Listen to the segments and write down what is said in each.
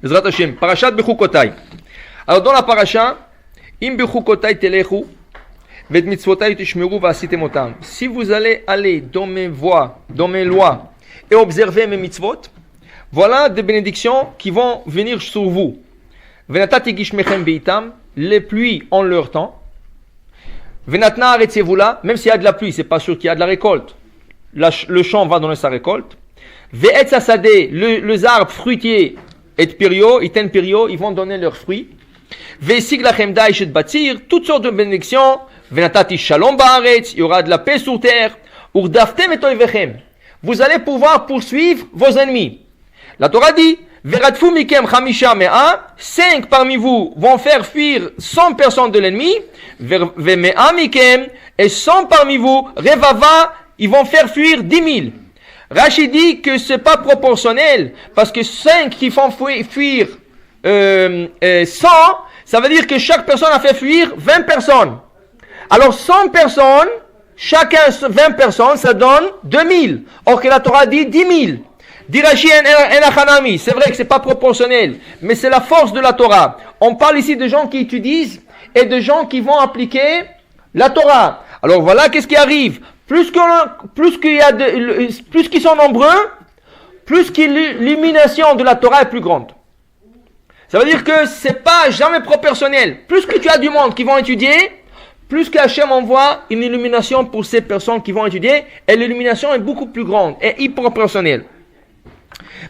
Bezrat Hashem, Parashat Bechukotai. Alors dans la paracha, Im Bechukotai telechu, Ved mitzvotai tishmeru va'asitem otam. Si vous allez aller dans mes voies, dans mes lois, et observer mes mitzvot, voilà des bénédictions qui vont venir sur vous. Venatati gishmechem beitam, les pluies en leur temps. Venatna aretzevula, même s'il y a de la pluie, c'est pas sûr qu'il y a de la récolte. Le champ va donner sa récolte. Ve'etz asade, les arbres fruitiers, et pirio, iten pirio, ils vont donner leurs fruits. Ve'sig lachem da'ish et batzir, toutes sortes de bénédictions. Venatati shalom ba'aretz, il y aura de la paix sur terre. Urdaftem et toivechem, vous allez pouvoir poursuivre vos ennemis. La Torah dit, Veratfu mikem chamisha mea, 5 parmi vous vont faire fuir 100 personnes de l'ennemi. Vemea mikem, et 100 parmi vous, revava, ils vont faire fuir 10 000. Rachid dit que c'est pas proportionnel, parce que 5 qui font fuir 100, ça veut dire que chaque personne a fait fuir 20 personnes. Alors 100 personnes, chacun 20 personnes, ça donne 2000. Or que la Torah dit 10 000. Dit Rashi en Achanami, c'est vrai que c'est pas proportionnel, mais c'est la force de la Torah. On parle ici de gens qui étudient et de gens qui vont appliquer la Torah. Alors voilà qu'est-ce qui arrive. Plus qu'ils sont nombreux, plus que l'illumination de la Torah est plus grande. Ça veut dire que c'est pas jamais proportionnel. Plus que tu as du monde qui vont étudier, plus que Hachem envoie une illumination pour ces personnes qui vont étudier, et l'illumination est beaucoup plus grande et hyper proportionnelle.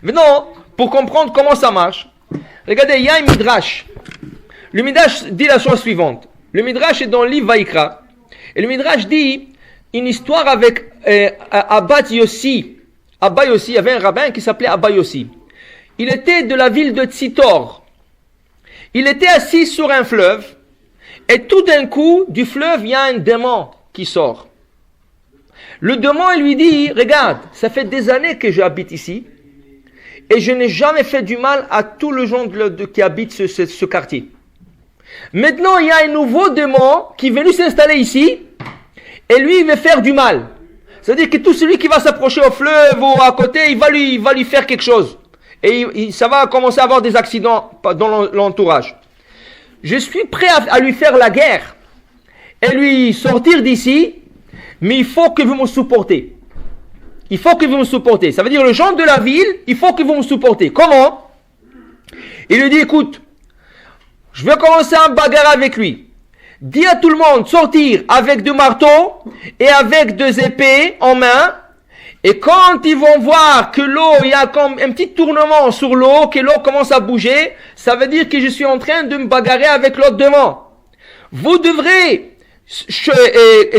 Maintenant, pour comprendre comment ça marche, regardez, il y a un midrash. Le midrash dit la chose suivante. Le midrash est dans le livre Vaïkra. Et le midrash dit une histoire avec Abba Yossi. Abba Yossi, il y avait un rabbin qui s'appelait Abba Yossi. Il était de la ville de Tzitor. Il était assis sur un fleuve. Et tout d'un coup, du fleuve, il y a un démon qui sort. Le démon, il lui dit, regarde, ça fait des années que j'habite ici. Et je n'ai jamais fait du mal à tous les gens qui habitent ce quartier. Maintenant, il y a un nouveau démon qui est venu s'installer ici. Et lui, il veut faire du mal. C'est-à-dire que tout celui qui va s'approcher au fleuve ou à côté, il va lui faire quelque chose. Et ça va commencer à avoir des accidents dans l'entourage. Je suis prêt à lui faire la guerre et lui sortir d'ici, mais il faut que vous me supportez. Il faut que vous me supportez. Ça veut dire, le gens de la ville, il faut que vous me supportez. Comment? Il lui dit, écoute, je vais commencer à me bagarrer avec lui. Dis à tout le monde, sortir avec deux marteaux et avec deux épées en main. Et quand ils vont voir que l'eau, il y a comme un petit tournement sur l'eau, que l'eau commence à bouger, ça veut dire que je suis en train de me bagarrer avec l'autre devant. Vous devrez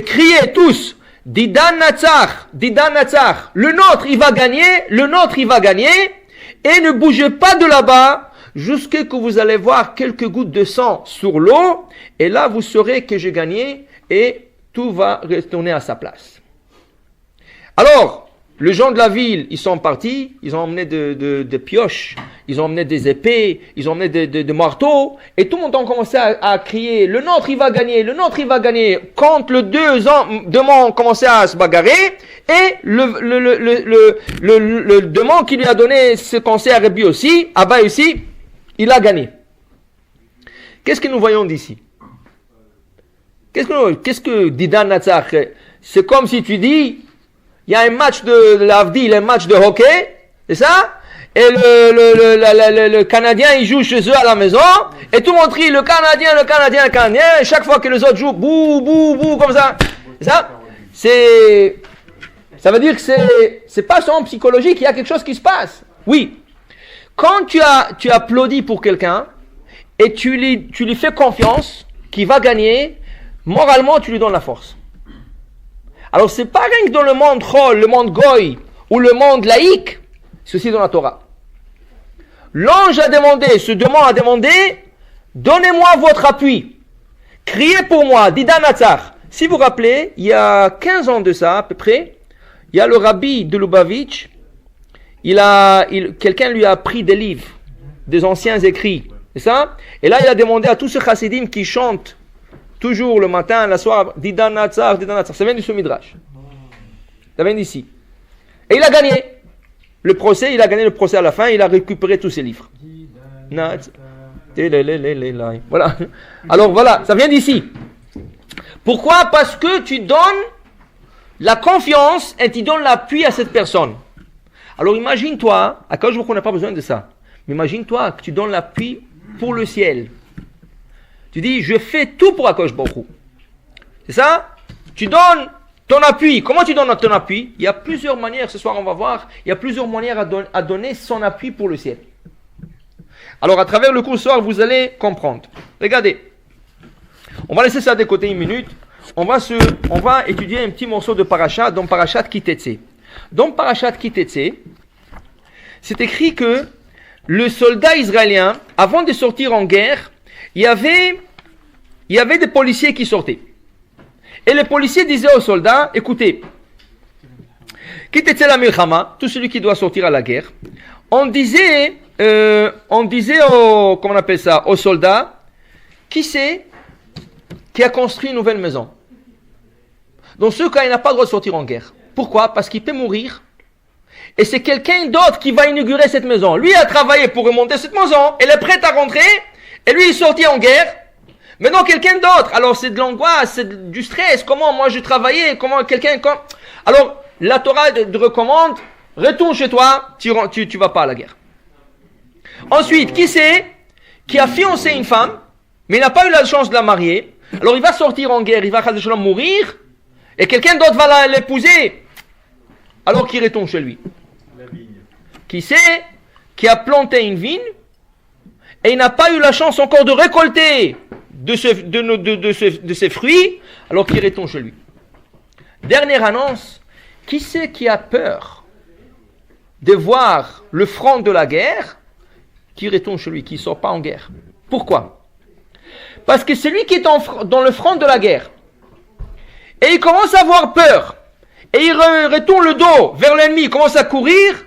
crier tous, Didan Natsar, Didan Natsar, le nôtre il va gagner, et ne bougez pas de là-bas, jusqu'à que vous allez voir quelques gouttes de sang sur l'eau, et là vous saurez que j'ai gagné, et tout va retourner à sa place. Alors, les gens de la ville, ils sont partis, ils ont emmené des pioches, ils ont emmené des épées, ils ont emmené des marteaux, et tout le monde a commencé à crier, le nôtre il va gagner, le nôtre il va gagner. Quand les deux démons ont commencé à se bagarrer, et le démon qui lui a donné ce conseil à Rabbi aussi, Abba aussi, il a gagné. Qu'est-ce que nous voyons d'ici? Qu'est-ce que dit Dan Natsar? C'est comme si tu dis, il y a un match de l'Avdil, un match de hockey, c'est ça? Et le Canadien, il joue chez eux à la maison, et tout le monde crie, le Canadien, et chaque fois que les autres jouent, bouh, bouh, bouh, comme ça. C'est ça? Ça veut dire que c'est pas seulement psychologique, il y a quelque chose qui se passe. Oui. Quand tu applaudis pour quelqu'un, et tu lui fais confiance, qu'il va gagner, moralement, tu lui donnes la force. Alors, c'est pas rien que dans le monde Chol, le monde Goy, ou le monde laïque, c'est aussi dans la Torah. L'ange a demandé, ce démon a demandé, donnez-moi votre appui. Criez pour moi, Didan Natsar. Si vous vous rappelez, il y a 15 ans de ça, à peu près, il y a le rabbi de Lubavitch, quelqu'un lui a pris des livres, des anciens écrits, c'est ça? Et là, il a demandé à tous ces chassidim qui chantent toujours le matin, la soirée, Didan Natsar, Didan Natsar. Ça vient du Midrash. Ça vient d'ici. Et il a gagné. le procès, il a gagné le procès à la fin, il a récupéré tous ses livres. Voilà. Alors voilà, ça vient d'ici. Pourquoi? Parce que tu donnes la confiance et tu donnes l'appui à cette personne. Alors imagine-toi, à cause qu'on n'a pas besoin de ça, mais imagine-toi que tu donnes l'appui pour le ciel. Tu dis, je fais tout pour Akadosh Baruch Hu. C'est ça? Tu donnes ton appui. Comment tu donnes ton appui? Il y a plusieurs manières, ce soir on va voir, il y a plusieurs manières à donner son appui pour le ciel. Alors à travers le cours ce soir, vous allez comprendre. Regardez, on va laisser ça de côté une minute. On va étudier un petit morceau de Parashat, dans Parashat Ki Tetzeh. Dans Parashat Ki Tetzeh, c'est écrit que le soldat israélien, avant de sortir en guerre, il y avait des policiers qui sortaient. Et les policiers disaient aux soldats, écoutez, Ki Tetzeh la milchama, tout celui qui doit sortir à la guerre, on disait aux soldats, qui c'est qui a construit une nouvelle maison? Dans ce cas, il n'a pas le droit de sortir en guerre. Pourquoi? Parce qu'il peut mourir. Et c'est quelqu'un d'autre qui va inaugurer cette maison. Lui a travaillé pour remonter cette maison. Elle est prête à rentrer. Et lui, il est sorti en guerre. Maintenant, quelqu'un d'autre. Alors, c'est de l'angoisse, c'est du stress. Comment moi, je travaillais? Comment quelqu'un... Alors, la Torah te recommande, retourne chez toi, tu vas pas à la guerre. Ensuite, qui c'est qui a fiancé une femme, mais il n'a pas eu la chance de la marier? Alors, il va sortir en guerre, il va mourir. Et quelqu'un d'autre va l'épouser, alors qu'il retourne chez lui. Qui c'est qui a planté une vigne et il n'a pas eu la chance encore de récolter de ses fruits, alors qu'il retourne chez lui. Dernière annonce, qui c'est qui a peur de voir le front de la guerre, qui retourne chez lui, qui ne sort pas en guerre? Pourquoi? Parce que celui qui est dans le front de la guerre, et il commence à avoir peur, et il retourne le dos vers l'ennemi, il commence à courir,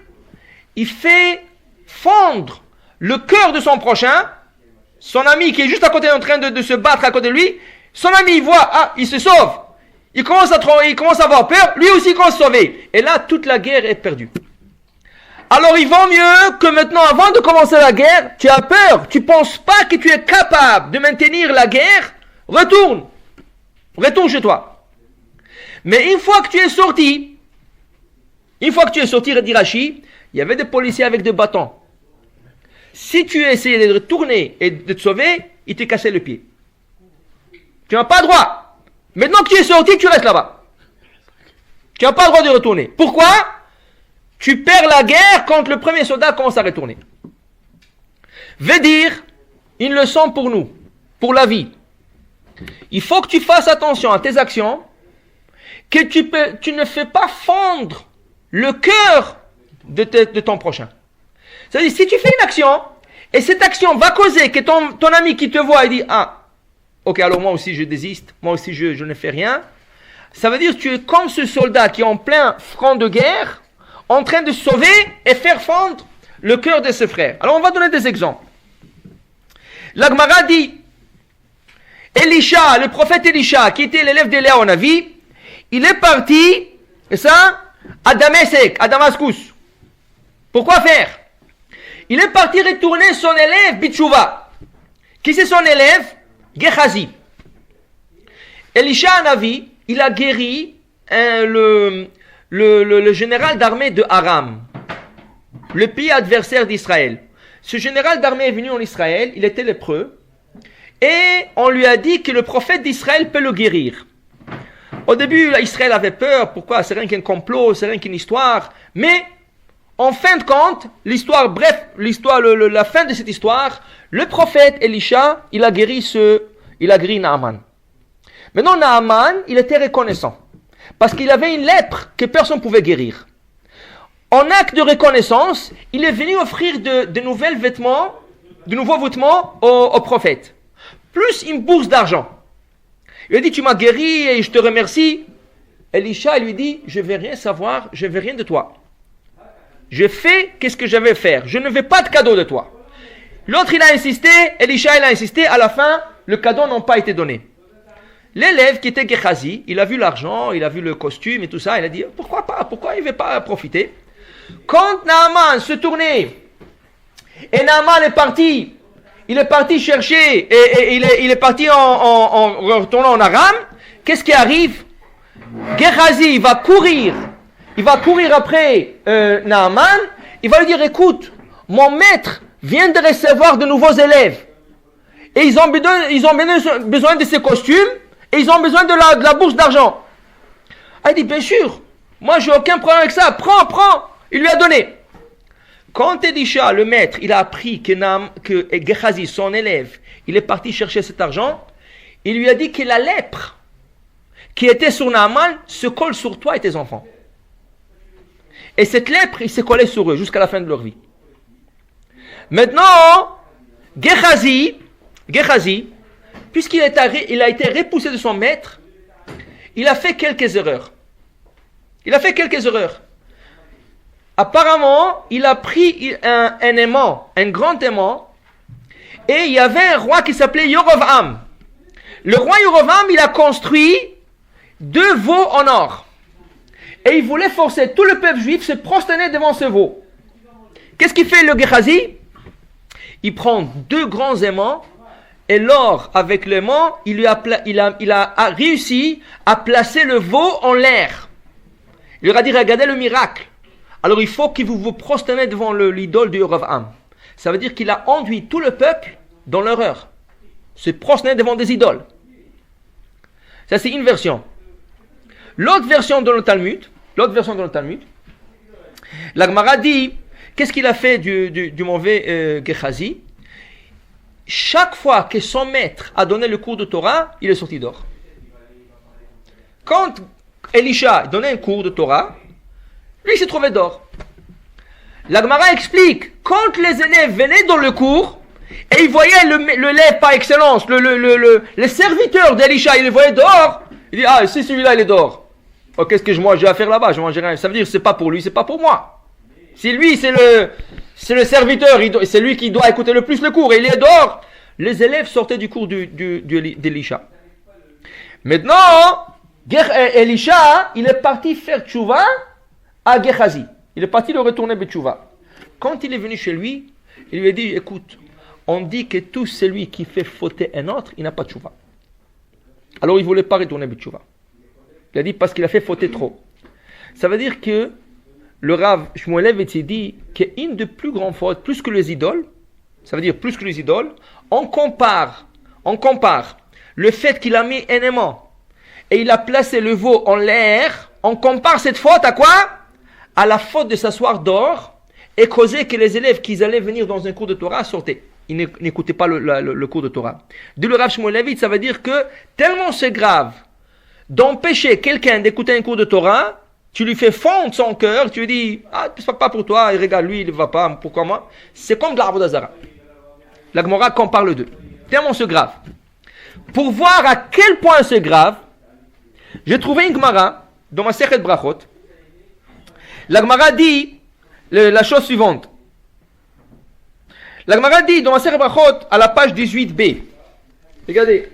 il fait fondre le cœur de son prochain, son ami qui est juste à côté en train de se battre à côté de lui, son ami il voit, il se sauve, il commence à avoir peur, lui aussi il commence à se sauver, et là toute la guerre est perdue. Alors il vaut mieux que maintenant, avant de commencer la guerre, tu as peur, tu ne penses pas que tu es capable de maintenir la guerre, retourne chez toi. Mais une fois que tu es sorti, dit Rashi, il y avait des policiers avec des bâtons. Si tu essayais de retourner et de te sauver, ils te cassaient le pied. Tu n'as pas le droit. Maintenant que tu es sorti, tu restes là-bas. Tu n'as pas le droit de retourner. Pourquoi? Tu perds la guerre quand le premier soldat commence à retourner. Veut dire, une leçon pour nous, pour la vie. Il faut que tu fasses attention à tes actions, que tu ne fais pas fondre le cœur de ton prochain. C'est-à-dire, si tu fais une action, et cette action va causer que ton ami qui te voit et dit, ok, alors moi aussi je désiste, moi aussi je ne fais rien, ça veut dire que tu es comme ce soldat qui est en plein front de guerre, en train de sauver et faire fondre le cœur de ses frères. Alors on va donner des exemples. La Gemara dit, Elisha, le prophète Elisha, qui était l'élève d'Élia, on a vu, il est parti, et ça, à Damasek, à Damascus. Pourquoi faire? Il est parti retourner son élève Bitchouva. Qui c'est son élève? Gehazi. Elisha Hanavi, il a guéri le général d'armée de Aram, le pays adversaire d'Israël. Ce général d'armée est venu en Israël, il était lépreux, et on lui a dit que le prophète d'Israël peut le guérir. Au début, Israël avait peur. Pourquoi? C'est rien qu'un complot, c'est rien qu'une histoire. Mais, en fin de compte, la fin de cette histoire, le prophète Elisha, il a guéri Naaman. Maintenant, Naaman, il était reconnaissant. Parce qu'il avait une lèpre que personne ne pouvait guérir. En acte de reconnaissance, il est venu offrir de nouveaux vêtements au prophète. Plus une bourse d'argent. Il a dit, tu m'as guéri et je te remercie. Elisha lui dit, je ne veux rien savoir, je ne veux rien de toi. Je fais qu'est-ce que je vais faire. Je ne veux pas de cadeau de toi. L'autre, il a insisté, Elisha, il a insisté. À la fin, le cadeau n'a pas été donné. L'élève qui était Gehazi, il a vu l'argent, il a vu le costume et tout ça. Il a dit, pourquoi pas? Pourquoi il ne veut pas profiter? Quand Naaman se tournait, et Naaman est parti, il est parti chercher, et il est parti en retournant en Aram, qu'est-ce qui arrive? Gehazi va courir après Naaman, il va lui dire, écoute, mon maître vient de recevoir de nouveaux élèves, et ils ont besoin de ses costumes, et ils ont besoin de la bourse d'argent. Ah, il dit, bien sûr, moi j'ai aucun problème avec ça, prends, il lui a donné. Quand Elisha, le maître, il a appris que Gehazi, son élève, il est parti chercher cet argent, il lui a dit que la lèpre qui était sur Naaman se colle sur toi et tes enfants. Et cette lèpre, il s'est collé sur eux jusqu'à la fin de leur vie. Maintenant, Gehazi, puisqu'il a été repoussé de son maître, il a fait quelques erreurs. Apparemment, il a pris un aimant, un grand aimant, et il y avait un roi qui s'appelait Yorovam. Le roi Yorovam, il a construit 2 veaux en or. Et il voulait forcer tout le peuple juif se prosterner devant ce veau. Qu'est-ce qu'il fait le Gehazi? Il prend 2 grands aimants, et l'or avec l'aimant, il a réussi à placer le veau en l'air. Il leur a dit, regardez le miracle. Alors il faut que vous vous prosternez devant l'idole de Yorovam. Ça veut dire qu'il a enduit tout le peuple dans l'erreur. Se prosterner devant des idoles. Ça c'est une version. L'autre version dans le Talmud, la Gemara dit, qu'est-ce qu'il a fait du mauvais Gehazi? Chaque fois que son maître a donné le cours de Torah, il est sorti d'or. Quand Elisha donnait un cours de Torah, lui il s'est trouvé d'or. La Gemara explique, quand les élèves venaient dans le cours, et ils voyaient l'élève par excellence, le serviteur d'Elisha, il le voyait dehors, il dit, ah, si celui-là il est dehors, oh, qu'est-ce que j'ai à faire là-bas? Je mangerai rien. Ça veut dire, c'est pas pour lui, c'est pas pour moi. Si lui, c'est le serviteur, c'est lui qui doit écouter le plus le cours, et il est dehors, les élèves sortaient du cours d'Elisha. Maintenant, Elisha, il est parti faire tchouva à Gehazi. Il est parti le retourner betchouva. Quand il est venu chez lui, il lui a dit, écoute, on dit que tout celui qui fait fauter un autre, il n'a pas de tchouva. Alors il ne voulait pas retourner betchouva. Il a dit parce qu'il a fait fauter trop. Ça veut dire que le Rav Shmuelevitz dit qu'une des plus grandes fautes, plus que les idoles, ça veut dire plus que les idoles, on compare le fait qu'il a mis un aimant et il a placé le veau en l'air, on compare cette faute à quoi? À la faute de s'asseoir dehors et causer que les élèves qui allaient venir dans un cours de Torah sortaient. Ils n'écoutaient pas le cours de Torah. De le Rav Shmuelevitz, ça veut dire que tellement c'est grave d'empêcher quelqu'un d'écouter un cours de Torah, tu lui fais fondre son cœur, tu lui dis, ah, c'est pas pour toi, et regarde, lui, il ne va pas, pourquoi moi? C'est comme de l'Avodah Zara. La Gemara compare les deux. Tellement c'est grave. Pour voir à quel point c'est grave, j'ai trouvé une Gemara dans ma Sechet Brachot. La Gemara dit la chose suivante. La Gemara dit dans ma Sechet Brachot, à la page 18b, regardez,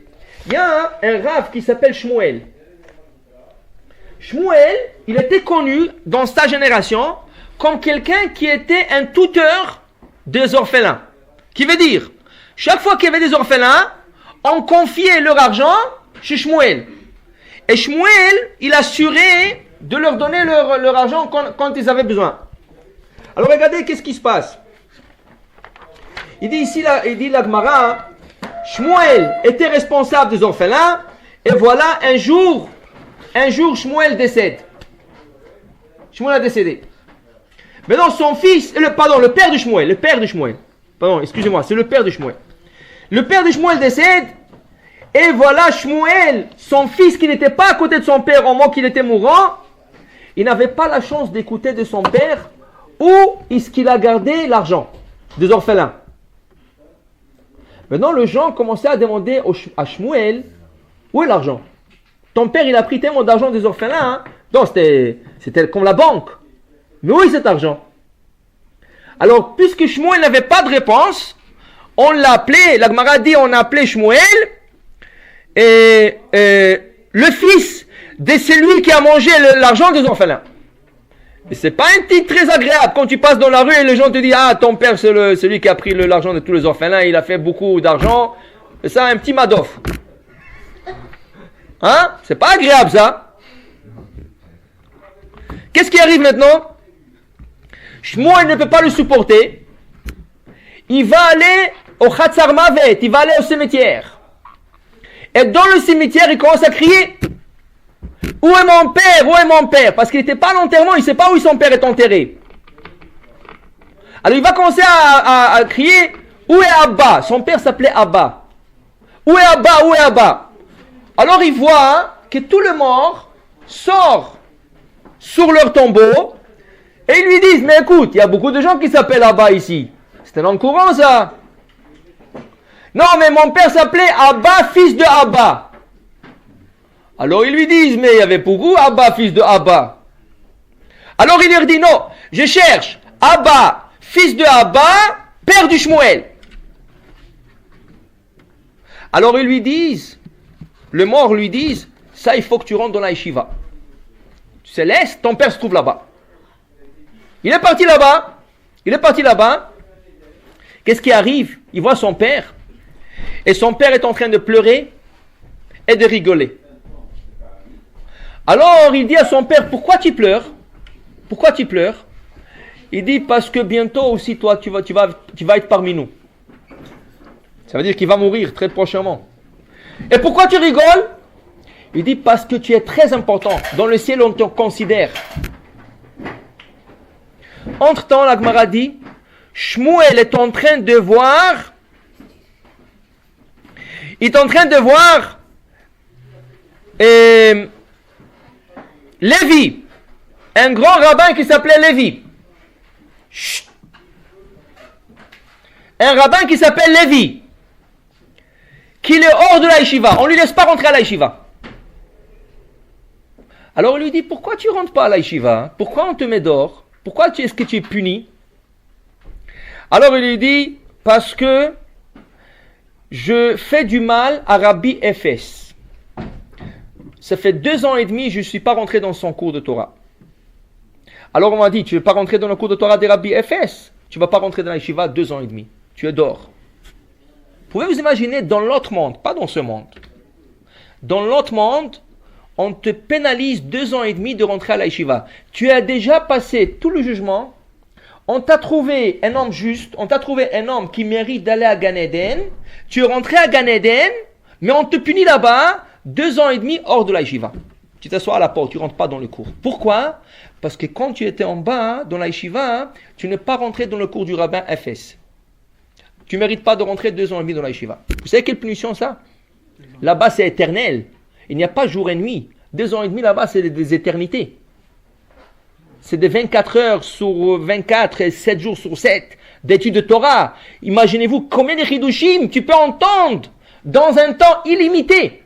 il y a un Rav qui s'appelle Shmuel. Shmuel, il était connu dans sa génération comme quelqu'un qui était un tuteur des orphelins. Qui veut dire, chaque fois qu'il y avait des orphelins, on confiait leur argent chez Shmuel. Et Shmuel, il assurait de leur donner leur argent quand ils avaient besoin. Alors regardez qu'est-ce qui se passe. Il dit ici, il dit la Gemara, Shmuel était responsable des orphelins, et voilà un jour Shmuel décède. Shmuel a décédé. Maintenant son fils, le père de Shmuel, pardon, excusez-moi, c'est le père de Shmuel. Le père de Shmuel décède, et voilà Shmuel, son fils qui n'était pas à côté de son père au moment qu'il était mourant, il n'avait pas la chance d'écouter de son père où est-ce qu'il a gardé l'argent des orphelins. Maintenant, les gens commençaient à demander à Shmuel, où est l'argent? Ton père, il a pris tellement d'argent des orphelins, hein? Donc c'était comme la banque. Mais où est cet argent? Alors, puisque Shmuel n'avait pas de réponse, on l'a appelé, la Gemara dit, on a appelé Shmuel, et le fils de celui qui a mangé l'argent des orphelins. Et c'est pas un titre très agréable. Quand tu passes dans la rue et les gens te disent, ah, ton père, c'est celui qui a pris l'argent de tous les orphelins, il a fait beaucoup d'argent. C'est ça, un petit Madoff. Hein? C'est pas agréable, ça. Qu'est-ce qui arrive maintenant? Shmuel ne peut pas le supporter. Il va aller au Chatzar Mavet, il va aller au cimetière. Et dans le cimetière, il commence à crier, où est mon père? Où est mon père? Parce qu'il n'était pas à l'enterrement, il ne sait pas où son père est enterré. Alors il va commencer à crier, où est Abba? Son père s'appelait Abba. Où est Abba? Où est Abba? Alors il voit que tout le mort sort sur leur tombeau et ils lui disent, mais écoute, il y a beaucoup de gens qui s'appellent Abba ici. C'est un nom courant, ça. Non, mais mon père s'appelait Abba, fils de Abba. Alors ils lui disent, mais il y avait beaucoup Abba, fils de Abba. Alors il leur dit, non, je cherche Abba, fils de Abba, père du Shmuel. Alors ils lui disent, le mort lui disent, ça il faut que tu rentres dans la yeshiva. Tu sais, laisse, ton père se trouve là-bas. Il est parti là-bas. Qu'est-ce qui arrive? Il voit son père. Et son père est en train de pleurer et de rigoler. Alors il dit à son père, pourquoi tu pleures? Pourquoi tu pleures? Il dit, parce que bientôt aussi toi tu vas être parmi nous. Ça veut dire qu'il va mourir très prochainement. Et pourquoi tu rigoles? Il dit, parce que tu es très important. Dans le ciel on te considère. Entre-temps, la Gemara dit, Shmuel est en train de voir, Lévi, un grand rabbin qui s'appelait Lévi. Chut. Un rabbin qui s'appelle Lévi, qu'il est hors de la yeshiva. On ne lui laisse pas rentrer à la yeshiva. Alors il lui dit, pourquoi tu ne rentres pas à la yeshiva? Pourquoi on te met dehors? Pourquoi est-ce que tu es puni? Alors il lui dit, parce que je fais du mal à Rabbi Efes. Ça fait 2 ans et demi, je ne suis pas rentré dans son cours de Torah. Alors on m'a dit, tu ne veux pas rentrer dans le cours de Torah de Rabbi Efes? Tu ne vas pas rentrer dans la yeshiva 2 ans et demi. Tu es dehors. Vous pouvez vous imaginer dans l'autre monde, pas dans ce monde. Dans l'autre monde, on te pénalise 2 ans et demi de rentrer à la yeshiva. Tu as déjà passé tout le jugement. On t'a trouvé un homme juste. On t'a trouvé un homme qui mérite d'aller à Gan Eden. Tu es rentré à Gan Eden, mais on te punit là-bas 2 ans et demi hors de la yeshiva. Tu t'assois à la porte, tu ne rentres pas dans le cours. Pourquoi? Parce que quand tu étais en bas, dans la yeshiva, tu n'es pas rentré dans le cours du rabbin Efes. Tu ne mérites pas de rentrer 2 ans et demi dans la yeshiva. Vous savez quelle punition ça? Là-bas c'est éternel. Il n'y a pas jour et nuit. 2 ans et demi là-bas, c'est des éternités. C'est des 24 heures sur 24 et 7 jours sur 7 d'études de Torah. Imaginez-vous combien de Hidushim tu peux entendre dans un temps illimité.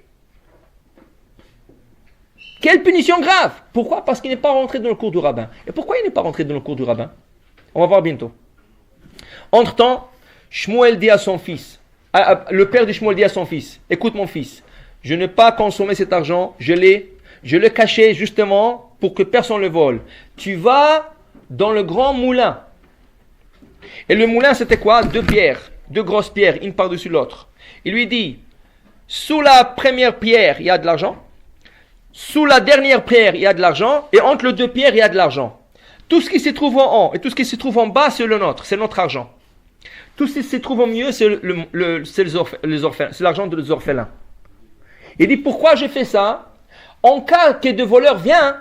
Quelle punition grave! Pourquoi? Parce qu'il n'est pas rentré dans le cours du rabbin. Et pourquoi il n'est pas rentré dans le cours du rabbin? On va voir bientôt. Entre-temps, Shmuel dit à son fils, le père de Shmuel dit à son fils, écoute mon fils, je n'ai pas consommé cet argent, je l'ai caché justement pour que personne ne le vole. Tu vas dans le grand moulin. Et le moulin c'était quoi? 2 pierres, 2 grosses pierres, une par-dessus l'autre. Il lui dit, sous la première pierre il y a de l'argent, sous la dernière pierre il y a de l'argent, et entre les 2 pierres il y a de l'argent. Tout ce qui se trouve en haut et tout ce qui se trouve en bas c'est le nôtre, c'est notre argent. Tout ce qui se trouve au milieu c'est c'est l'argent des orphelins. Il dit, pourquoi j'ai fait ça? En cas que des voleurs viennent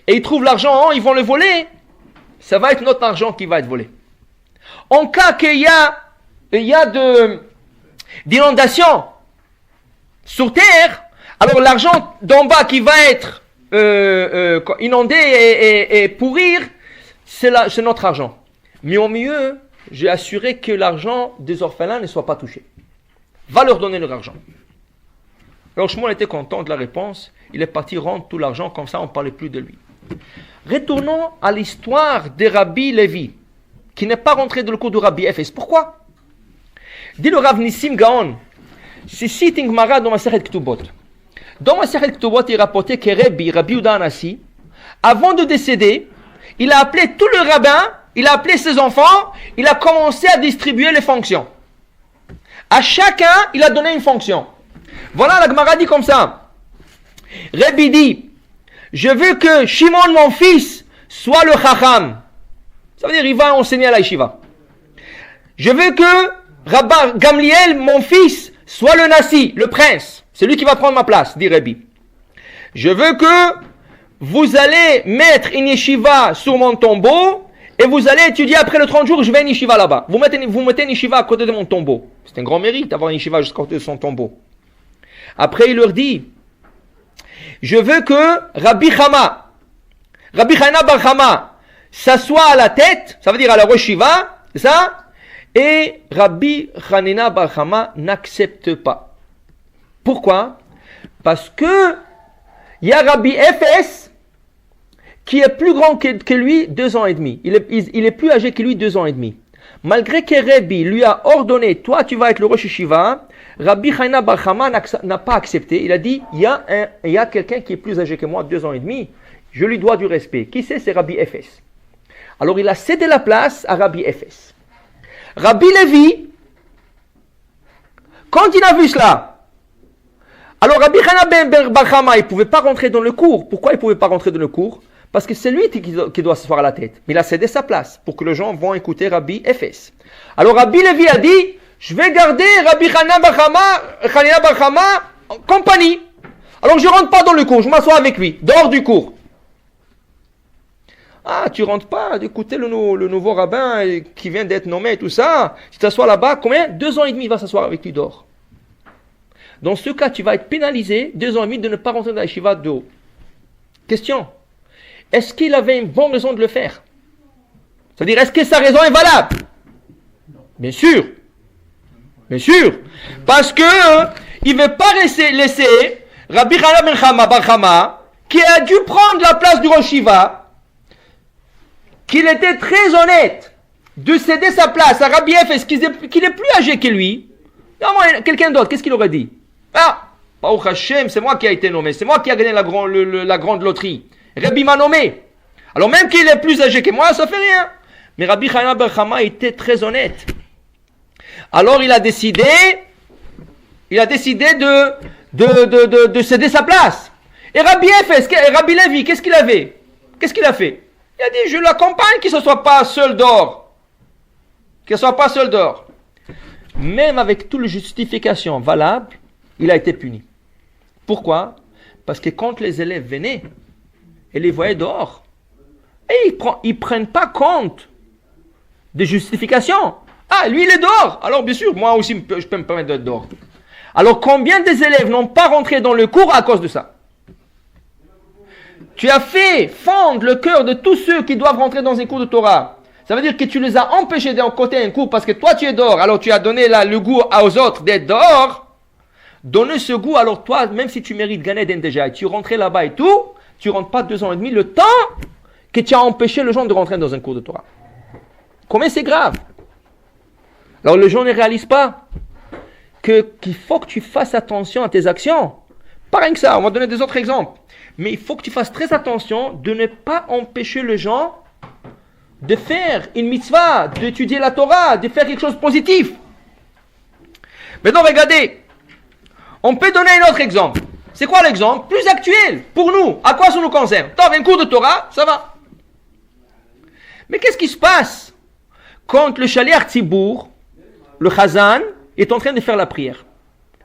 et ils trouvent l'argent, ils vont le voler, ça va être notre argent qui va être volé. En cas qu'il y a d'inondation sur terre, alors l'argent d'en bas qui va être inondé et pourrir, c'est notre argent. Mais au mieux, j'ai assuré que l'argent des orphelins ne soit pas touché. Va leur donner leur argent. Alors Shmuel était content de la réponse. Il est parti rendre tout l'argent, comme ça on ne parlait plus de lui. Retournons à l'histoire de Rabbi Lévi, qui n'est pas rentré dans le cours de Rabbi Efes. Pourquoi? Dit le Rav Nissim Gaon, c'est cite une Gemara dans Masechet Ketubot. Dans Masechet Ketubot, il rapportait que Rabbi Yehuda Hanassi, avant de décéder, il a appelé tout le rabbin, il a appelé ses enfants, il a commencé à distribuer les fonctions. À chacun, il a donné une fonction. Voilà, la Gemara dit comme ça. Rabbi dit, je veux que Shimon, mon fils, soit le chacham. Ça veut dire, il va enseigner à la yeshiva. Je veux que Rabbi Gamliel, mon fils, soit le nasi, le prince. C'est lui qui va prendre ma place, dit Rabbi. Je veux que vous allez mettre une yeshiva sur mon tombeau et vous allez étudier après le 30 jours, je vais une yeshiva là-bas. Vous mettez une yeshiva à côté de mon tombeau. C'est un grand mérite d'avoir une yeshiva juste à côté de son tombeau. Après, il leur dit, je veux que Rabbi Chana bar Chama, s'assoit à la tête, ça veut dire à la Rosh Yeshiva, c'est ça, et Rabbi Hanina bar Chama n'accepte pas. Pourquoi? Parce que il y a Rabbi Efes qui est plus grand que lui 2 ans et demi. Il est plus âgé que lui 2 ans et demi. Malgré que Rabbi lui a ordonné, toi tu vas être le Rosh Yeshiva, Rabbi Hanina bar Chama n'a pas accepté. Il a dit, il y a quelqu'un qui est plus âgé que moi 2 ans et demi, je lui dois du respect. Qui c'est? C'est Rabbi Efes. Alors il a cédé la place à Rabbi Efes. Rabbi Levi, quand il a vu cela, alors Rabbi Hanina bar Chama, il ne pouvait pas rentrer dans le cours. Pourquoi il ne pouvait pas rentrer dans le cours? Parce que c'est lui qui doit s'asseoir à la tête. Mais il a cédé sa place pour que les gens vont écouter Rabbi Efes. Alors Rabbi Levi a dit, je vais garder Rabbi Hanina bar Chama en compagnie. Alors je ne rentre pas dans le cours, je m'assois avec lui, dehors du cours. Ah, tu rentres pas d'écouter le nouveau rabbin qui vient d'être nommé et tout ça. Tu t'assois là-bas, combien? 2 ans et demi, il va s'asseoir avec lui dehors. Dans ce cas, tu vas être pénalisé 2 ans et demi de ne pas rentrer dans la yeshiva de haut. Question. Est-ce qu'il avait une bonne raison de le faire? C'est-à-dire, est-ce que sa raison est valable? Bien sûr. Bien sûr. Parce que il ne veut pas laisser Rabbi Hanina bar Chama, qui a dû prendre la place du Rosh Yeshiva, qu'il était très honnête de céder sa place à Rabbi Efes, qu'il est plus âgé que lui. Quelqu'un d'autre, qu'est-ce qu'il aurait dit? Ah, Baruch Hashem, c'est moi qui ai été nommé, c'est moi qui a gagné la grande loterie. Rabbi m'a nommé. Alors même qu'il est plus âgé que moi, ça fait rien. Mais Rabbi Hanina bar Chama était très honnête. Alors il a décidé de céder sa place. Et Rabbi Efes, Rabbi Levi, qu'est-ce qu'il avait? Qu'est-ce qu'il a fait? Il a dit, je l'accompagne, qu'il ne soit pas seul dehors. Qu'il ne soit pas seul dehors. Même avec toutes les justifications valables, il a été puni. Pourquoi? Parce que quand les élèves venaient et les voyaient dehors, et ils ne prennent pas compte des justifications. Ah, lui il est dehors. Alors bien sûr, moi aussi je peux me permettre d'être dehors. Alors combien des élèves n'ont pas rentré dans le cours à cause de ça? Tu as fait fondre le cœur de tous ceux qui doivent rentrer dans un cours de Torah. Ça veut dire que tu les as empêchés d'écouter un cours parce que toi tu es dehors. Alors tu as donné le goût aux autres d'être dehors. Donner ce goût, alors toi, même si tu mérites Gan Eden déjà, et tu rentrais là-bas et tout, tu rentres pas 2 ans et demi, le temps que tu as empêché les gens de rentrer dans un cours de Torah. Combien c'est grave? Alors les gens ne réalisent pas qu'il faut que tu fasses attention à tes actions. Pas rien que ça, on va donner des autres exemples. Mais il faut que tu fasses très attention de ne pas empêcher les gens de faire une mitzvah, d'étudier la Torah, de faire quelque chose de positif. Maintenant, regardez. On peut donner un autre exemple. C'est quoi l'exemple? Plus actuel, pour nous. À quoi ça nous concerne? Dans un cours de Torah, ça va. Mais qu'est-ce qui se passe quand le Shaliach Tzibour, le Chazan, est en train de faire la prière?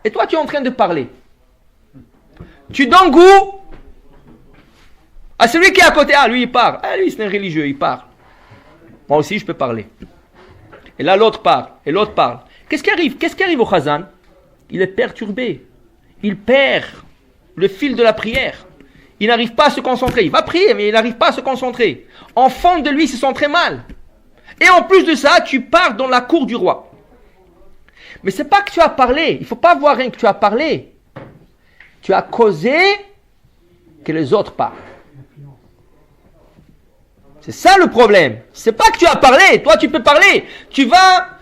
Et toi, tu es en train de parler. Tu donnes goût à celui qui est à côté. Ah, lui, il parle. Ah, lui, c'est un religieux, il parle. Moi aussi, je peux parler. Et là, l'autre parle. Et l'autre parle. Qu'est-ce qui arrive? Qu'est-ce qui arrive au Chazan? Il est perturbé. Il perd le fil de la prière. Il n'arrive pas à se concentrer. Il va prier, mais il n'arrive pas à se concentrer. En fond de lui, il se sent très mal. Et en plus de ça, tu pars dans la cour du roi. Mais c'est pas que tu as parlé. Il ne faut pas voir rien que tu as parlé. Tu as causé que les autres parlent. C'est ça le problème. C'est pas que tu as parlé. Toi, tu peux parler. Tu vas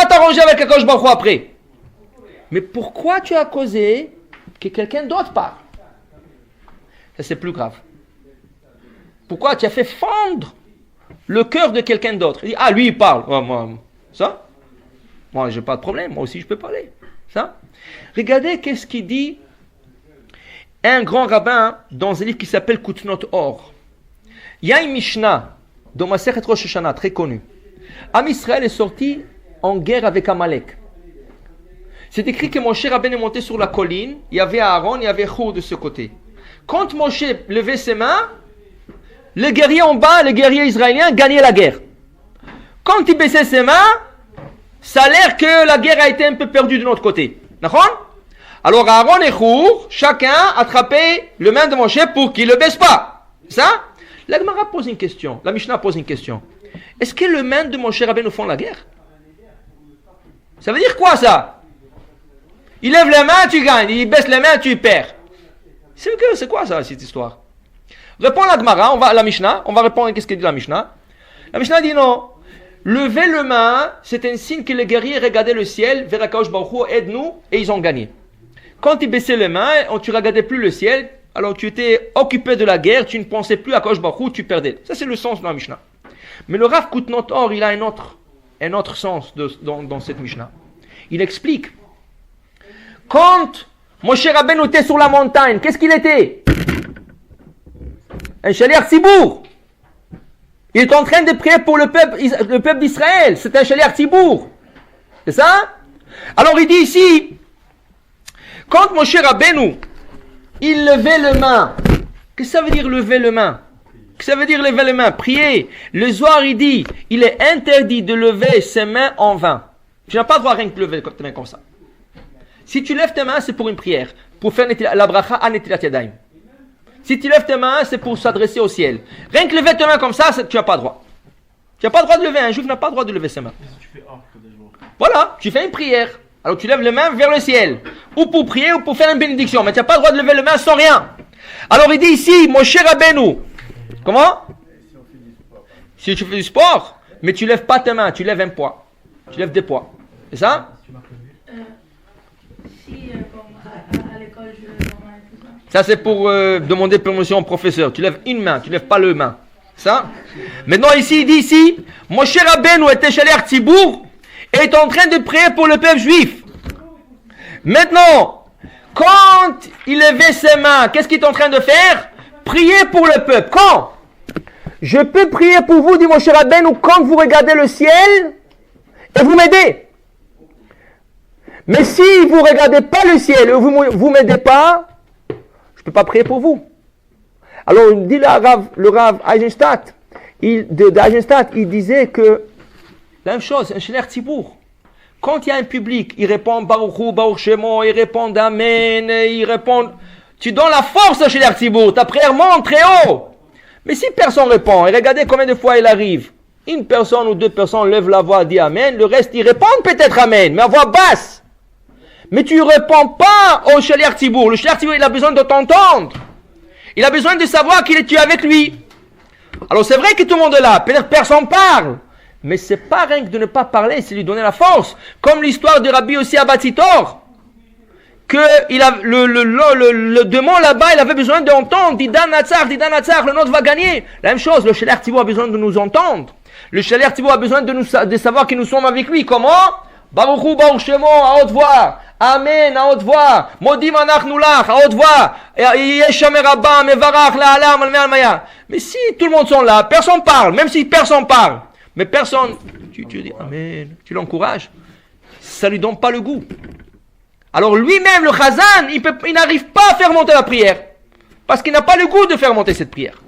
t'arranger avec Akadosh Baruch Hu après. Mais pourquoi tu as causé que quelqu'un d'autre parle? Ça, c'est plus grave. Pourquoi? Tu as fait fendre le cœur de quelqu'un d'autre. Il dit, ah, lui, il parle. Oh, moi, ça? Moi, j'ai pas de problème. Moi aussi, je peux parler. Ça? Regardez qu'est-ce qu'il dit un grand rabbin dans un livre qui s'appelle Kutnot Or. Il y a une Mishnah dans Masechet Rosh Hashanah, très connue. Am Israël est sorti en guerre avec Amalek. C'est écrit que Moshe Rabbeinu est monté sur la colline. Il y avait Aaron, il y avait Hur de ce côté. Quand Moshe levait ses mains, les guerriers en bas, les guerriers israéliens gagnaient la guerre. Quand il baissait ses mains, ça a l'air que la guerre a été un peu perdue de notre côté. D'accord? Alors Aaron et Hur, chacun attrapait le main de Moshe pour qu'il ne le baisse pas. Ça? La Gemara pose une question. La Mishnah pose une question. Est-ce que le main de Moshe Rabbeinu font la guerre? Ça veut dire quoi ça? Il lève les mains, tu gagnes. Il baisse les mains, tu perds. C'est quoi ça, cette histoire? Répond la Gemara, la Mishnah. On va répondre à ce que dit la Mishnah. La Mishnah dit non. Lever le main, c'est un signe que les guerriers regardaient le ciel, vers Akadosh Baruch Hu, aide-nous, et ils ont gagné. Quand ils baissaient les mains, tu ne regardais plus le ciel, alors tu étais occupé de la guerre, tu ne pensais plus à Akadosh Baruch Hu, tu perdais. Ça, c'est le sens de la Mishnah. Mais le Rav Kutnot Or, il a un autre sens dans cette Mishnah. Il explique. Quand Moshe Rabbeinu était sur la montagne, qu'est-ce qu'il était? Un shaliach Tzibour. Il est en train de prier pour le peuple d'Israël. C'est un shaliach Tzibour. C'est ça? Alors il dit ici, quand Moshe Rabbeinu, il levait les mains. Qu'est-ce que ça veut dire lever les mains? Qu'est-ce que ça veut dire lever les mains? Prier. Le Zohar, il dit, il est interdit de lever ses mains en vain. Tu n'as pas le droit rien que lever tes mains comme ça. Si tu lèves tes mains, c'est pour une prière. Pour faire la bracha à Netilat Yadayim. Si tu lèves tes mains, c'est pour s'adresser au ciel. Rien que lever tes mains comme ça, tu n'as pas le droit. Tu n'as pas le droit de lever. Un juif n'a pas le droit de lever ses mains. Voilà, tu fais une prière. Alors tu lèves les mains vers le ciel. Ou pour prier, ou pour faire une bénédiction. Mais tu n'as pas le droit de lever les mains sans rien. Alors il dit ici, Moshe Rabbeinu. Comment? Si tu fais du sport, mais tu ne lèves pas tes mains, tu lèves un poids. Tu lèves des poids. C'est ça? À l'école, je lève ma main et tout ça. Ça, c'est pour demander permission au professeur. Tu lèves une main, tu lèves pas le main. Ça? Maintenant, ici, il dit ici, Moshe Rabbeinu était shaliach Tzibour et est en train de prier pour le peuple juif. Maintenant, quand il levait ses mains, qu'est-ce qu'il est en train de faire? Prier pour le peuple. Quand? Je peux prier pour vous, dit Moshe Rabbeinu, quand vous regardez le ciel et vous m'aidez. Mais si vous ne regardez pas le ciel et vous ne m'aidez pas, je ne peux pas prier pour vous. Alors, il dit le Rav Eisenstadt, d'Eisenstadt, il disait que la même chose, un shaliach Tzibour. Quand il y a un public, il répond Baruch Hu, Baruch Shemo, il répond Amen, il répond. Tu donnes la force à shaliach Tzibour, ta prière monte très haut. Mais si personne ne répond, et regardez combien de fois il arrive, une personne ou deux personnes lèvent la voix, dit Amen, le reste, ils répondent peut-être Amen, mais à voix basse. Mais tu ne réponds pas au shaliach Tzibour. Le shaliach Tzibour, il a besoin de t'entendre. Il a besoin de savoir qu'il est tu avec lui. Alors c'est vrai que tout le monde est là. Peut-être personne parle. Mais c'est pas rien que de ne pas parler, c'est lui donner la force. Comme l'histoire de Rabbi Yossi Abatzitor. Que le démon là-bas, il avait besoin d'entendre. Didan Natsar, le nôtre va gagner. La même chose, le shaliach Tzibour a besoin de nous entendre. Le shaliach Tzibour a besoin de savoir que nous sommes avec lui. Comment? Baruch Hu, Baruch Shemo, à haute voix. Amen, à haute voix. Modim anachnu lach, à haute voix. Yeshamer Rabba, mevarach, la'alam, al-me'al-maya. Mais si tout le monde sont là, personne parle, même si personne parle. Mais personne, tu dis Amen, tu l'encourages. Ça lui donne pas le goût. Alors lui-même, le Chazan, il n'arrive pas à faire monter la prière. Parce qu'il n'a pas le goût de faire monter cette prière.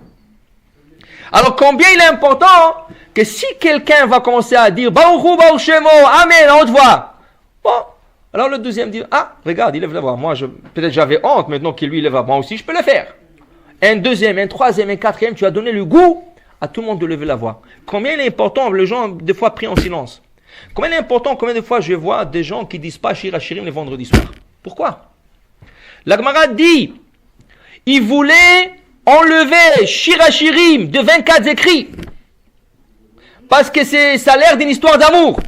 Alors combien il est important que si quelqu'un va commencer à dire Baruch Hu, Baruch Shemo, Amen, à haute voix. Bon. Alors le deuxième dit, ah, regarde, il lève la voix. Moi, peut-être j'avais honte, maintenant qu'il lui lève la voix, moi aussi, je peux le faire. Un deuxième, un troisième, un quatrième, tu as donné le goût à tout le monde de lever la voix. Combien il est important, les gens, des fois, prient en silence. Combien il est important, combien de fois je vois des gens qui disent pas Shir Hashirim les vendredis soirs. Pourquoi? La Gemara dit, il voulait enlever Shir Hashirim de 24 écrits. Parce que ça a l'air d'une histoire d'amour.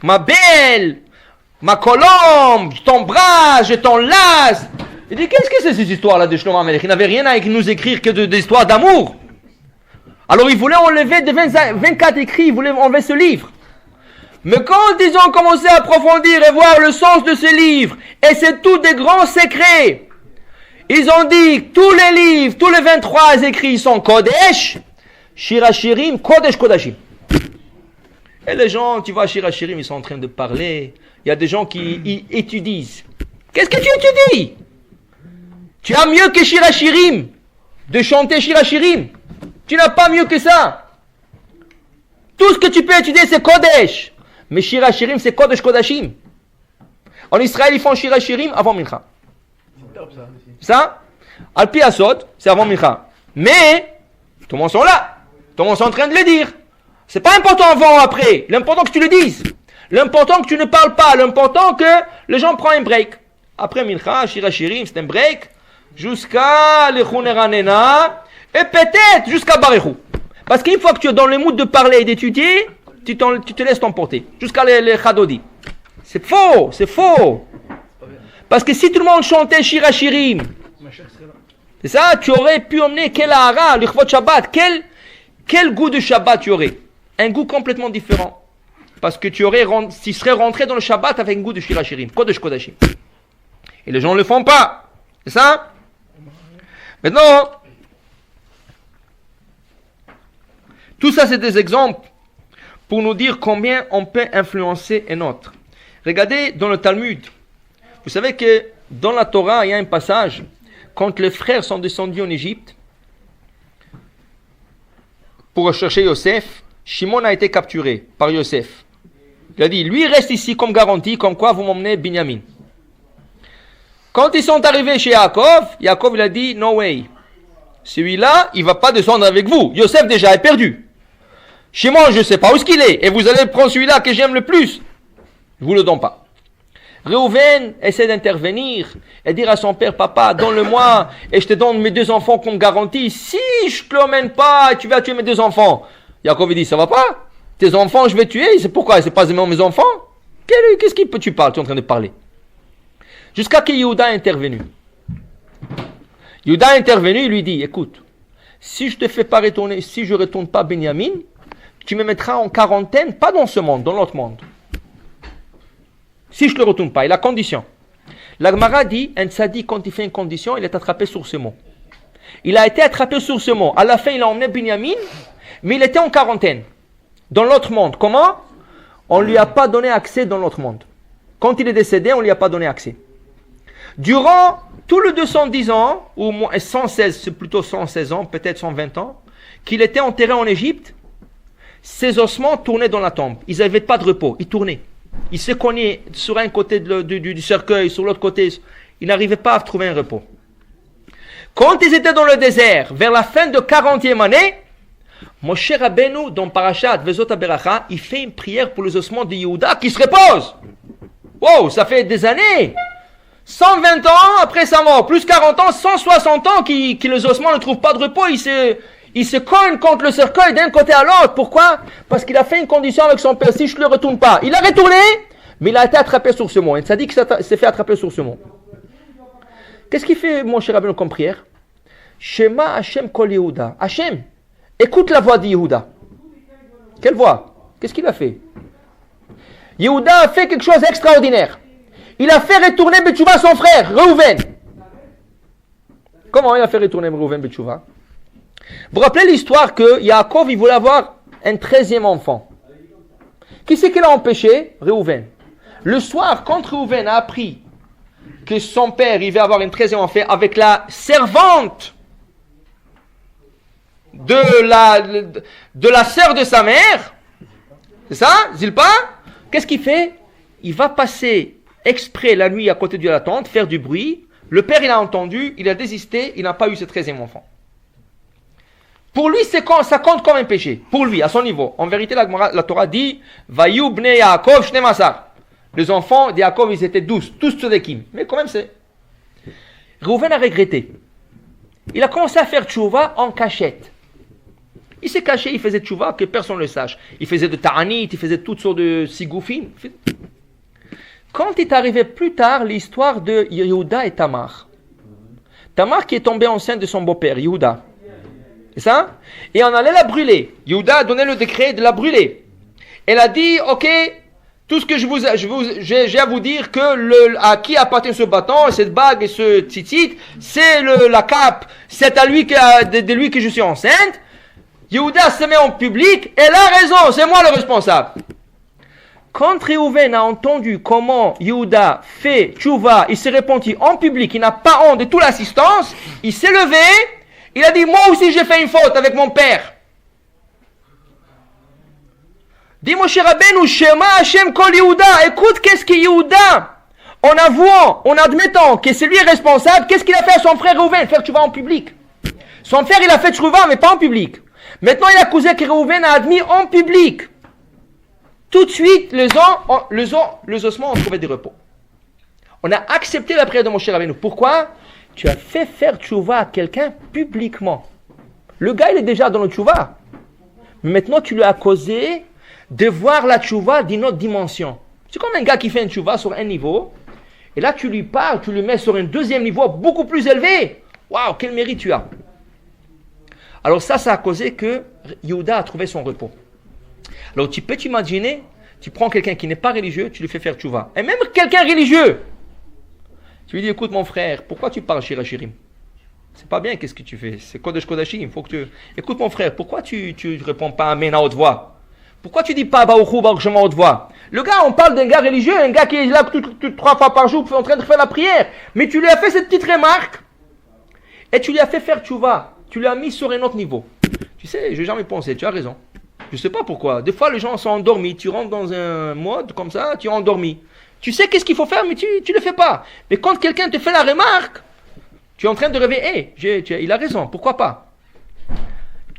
Ma belle, ma colombe, je t'embrasse, je t'enlace. Il dit, qu'est-ce que c'est cette histoire-là de Shlomo Amelech? Il n'avait rien à nous écrire que des histoires d'amour. Alors il voulait enlever des 24 écrits, il voulait enlever ce livre. Mais quand ils ont commencé à approfondir et voir le sens de ce livre, et c'est tous des grands secrets, ils ont dit, tous les livres, tous les 23 écrits sont Kodesh, Shir Hashirim, Kodesh Kodashim. Et les gens, tu vois, Shir Hashirim, ils sont en train de parler. Il y a des gens qui étudient. Qu'est-ce que tu étudies? Tu as mieux que Shir Hashirim, de chanter Shir Hashirim. Tu n'as pas mieux que ça. Tout ce que tu peux étudier, c'est Kodesh. Mais Shir Hashirim, c'est Kodesh Kodashim. En Israël, ils font Shir Hashirim avant Mincha. Ça, Al-Pi Asod, c'est avant Mincha. Mais, tout le monde sont là. Tout le monde est en train de le dire. C'est pas important avant ou après. L'important que tu le dises. L'important que tu ne parles pas. L'important que les gens prennent un break. Après Mincha, Shir Hashirim, c'est un break. Jusqu'à l'Echouner Hanena. Et peut-être jusqu'à Barechou. Parce qu'une fois que tu es dans le mood de parler et d'étudier, tu te laisses t'emporter. Jusqu'à les Chadodi. C'est faux, c'est faux. Parce que si tout le monde chantait Shir Hashirim, c'est ça, tu aurais pu emmener quel hara, l'Ichvot Shabbat, quel goût de Shabbat tu aurais? Un goût complètement différent. Parce que tu serais rentré dans le Shabbat avec un goût de Shir Hashirim, Kodesh Kodashim. Et les gens ne le font pas. C'est ça? Maintenant, tout ça c'est des exemples pour nous dire combien on peut influencer un autre. Regardez dans le Talmud. Vous savez que dans la Torah, il y a un passage, quand les frères sont descendus en Égypte pour rechercher Yosef, Shimon a été capturé par Yosef. Il a dit, lui reste ici comme garantie, comme quoi vous m'emmenez Binyamin. Quand ils sont arrivés chez Yaakov, Yaakov il a dit, no way. Celui-là, il ne va pas descendre avec vous. Yosef déjà est perdu. Shimon, je ne sais pas où est-ce qu'il est. Et vous allez prendre celui-là que j'aime le plus. Je ne vous le donne pas. Réhouven essaie d'intervenir et dire à son père, papa, donne-le-moi et je te donne mes 2 enfants comme garantie. Si je ne te l'emmène pas, tu vas tuer mes 2 enfants. Yaakov dit, ça va pas? Tes enfants, je vais tuer. C'est pourquoi? C'est pas mes enfants? Qu'est-ce que tu parles? Tu es en train de parler. Jusqu'à que Yehuda est intervenu. Yehuda est intervenu, il lui dit, écoute, si je te fais pas retourner, si je ne retourne pas Binyamin, tu me mettras en quarantaine, pas dans ce monde, dans l'autre monde. Si je ne le retourne pas, il a condition. La Gemara dit, un tzaddik, quand il fait une condition, il est attrapé sur ce mot. Il a été attrapé sur ce mot. À la fin, il a emmené Binyamin, mais il était en quarantaine, dans l'autre monde. Comment? On ne lui a pas donné accès dans l'autre monde. Quand il est décédé, on ne lui a pas donné accès. Durant tout le 210 ans, ou moins 116, c'est plutôt 116 ans, peut-être 120 ans, qu'il était enterré en Égypte, ses ossements tournaient dans la tombe. Ils n'avaient pas de repos, ils tournaient. Ils se cognaient sur un côté du cercueil, sur l'autre côté. Ils n'arrivaient pas à trouver un repos. Quand ils étaient dans le désert, vers la fin de 40e année, Moshe Rabbeinu, dans Parashat Vezot HaBeracha, il fait une prière pour les ossements de Yehuda qui se reposent. Wow, ça fait des années. 120 ans après sa mort, plus 40 ans, 160 ans que les ossements ne trouvent pas de repos. Il se cogne contre le cercueil d'un côté à l'autre. Pourquoi? Parce qu'il a fait une condition avec son père. Si je ne le retourne pas, il a retourné, mais il a été attrapé sur ce mot. Il s'est dit qu'il s'est fait attraper sur ce mot. Qu'est-ce qu'il fait, mon cher Rabbeinu, comme prière? Shema Hashem Kol Yehuda. Hashem, écoute la voix de Yehuda. Quelle voix? Qu'est-ce qu'il a fait? Yehuda a fait quelque chose d'extraordinaire. Il a fait retourner Betchouva son frère, Reuven. Comment il a fait retourner Reuven Betchouva? Vous vous rappelez l'histoire que Yaakov, il voulait avoir un 13e enfant. Qui c'est qui l'a empêché? Reuven. Le soir, quand Reuven a appris que son père, il va avoir un 13e enfant avec la servante de la sœur de sa mère, c'est ça, Zilpa? Qu'est-ce qu'il fait? Il va passer exprès la nuit à côté de la tente, faire du bruit. Le père, il a entendu, il a désisté, il n'a pas eu ce 13e enfant. Pour lui, ça compte comme un péché. Pour lui, à son niveau. En vérité, la Torah dit Vayu bnei Yaakov shnemasar. Les enfants de Yaakov, ils étaient 12, tous tzedékim. Mais quand même, c'est. Reuven a regretté. Il a commencé à faire tchouva en cachette. Il s'est caché, il faisait tchouva que personne ne le sache. Il faisait de ta'anit, il faisait toutes sortes de sigoufim. Quand est arrivé plus tard l'histoire de Yehuda et Tamar, Tamar qui est tombée enceinte de son beau-père, Yehuda. C'est ça? Et on allait la brûler. Yehuda a donné le décret de la brûler. Elle a dit, ok, tout ce que j'ai à vous dire que à qui appartient ce bâton, cette bague et ce tzitzit, c'est la cape, c'est à lui de lui que je suis enceinte. Yehuda se met en public, elle a raison, c'est moi le responsable. Quand Réhouven a entendu comment Yehuda fait tchouva, il s'est repenti en public, il n'a pas honte de toute l'assistance, il s'est levé, il a dit, moi aussi j'ai fait une faute avec mon père. Dis Moshe Rabbeinu, Shema Hashem Kol Yehuda, écoute qu'est-ce que Yehuda, en avouant, en admettant que c'est lui responsable, qu'est-ce qu'il a fait à son frère Réhouven? Faire tchouva en public. Son frère il a fait tchouva mais pas en public. Maintenant il a accusé que Réhouven a admis en public. Tout de suite, les ossements ont trouvé des repos. On a accepté la prière de Moshe Rabbeinu. Pourquoi? Tu as fait faire tchouva à quelqu'un publiquement. Le gars, il est déjà dans le tchouva. Mais maintenant, tu lui as causé de voir la tchouva d'une autre dimension. C'est comme un gars qui fait une tchouva sur un niveau. Et là, tu lui parles, tu lui mets sur un deuxième niveau beaucoup plus élevé. Waouh, quel mérite tu as. Alors ça a causé que Yehuda a trouvé son repos. Alors tu peux t'imaginer, tu prends quelqu'un qui n'est pas religieux, tu lui fais faire tchouva. Et même quelqu'un religieux, tu lui dis, écoute mon frère, pourquoi tu parles Shirachirim? C'est pas bien, qu'est-ce que tu fais? C'est Kodesh Kodashim, il faut que tu... Écoute mon frère, pourquoi tu réponds pas Amen à haute voix? Pourquoi tu dis pas Baruchou, Baruch à haute voix? Le gars, on parle d'un gars religieux, un gars qui est là 3 fois par jour en train de faire la prière. Mais tu lui as fait cette petite remarque et tu lui as fait faire tchouva. Tu l'as mis sur un autre niveau. Tu sais, je n'ai jamais pensé, tu as raison. Je ne sais pas pourquoi. Des fois, les gens sont endormis. Tu rentres dans un mode comme ça, tu es endormi. Tu sais qu'est-ce qu'il faut faire, mais tu ne le fais pas. Mais quand quelqu'un te fait la remarque, tu es en train de rêver. Il a raison, pourquoi pas?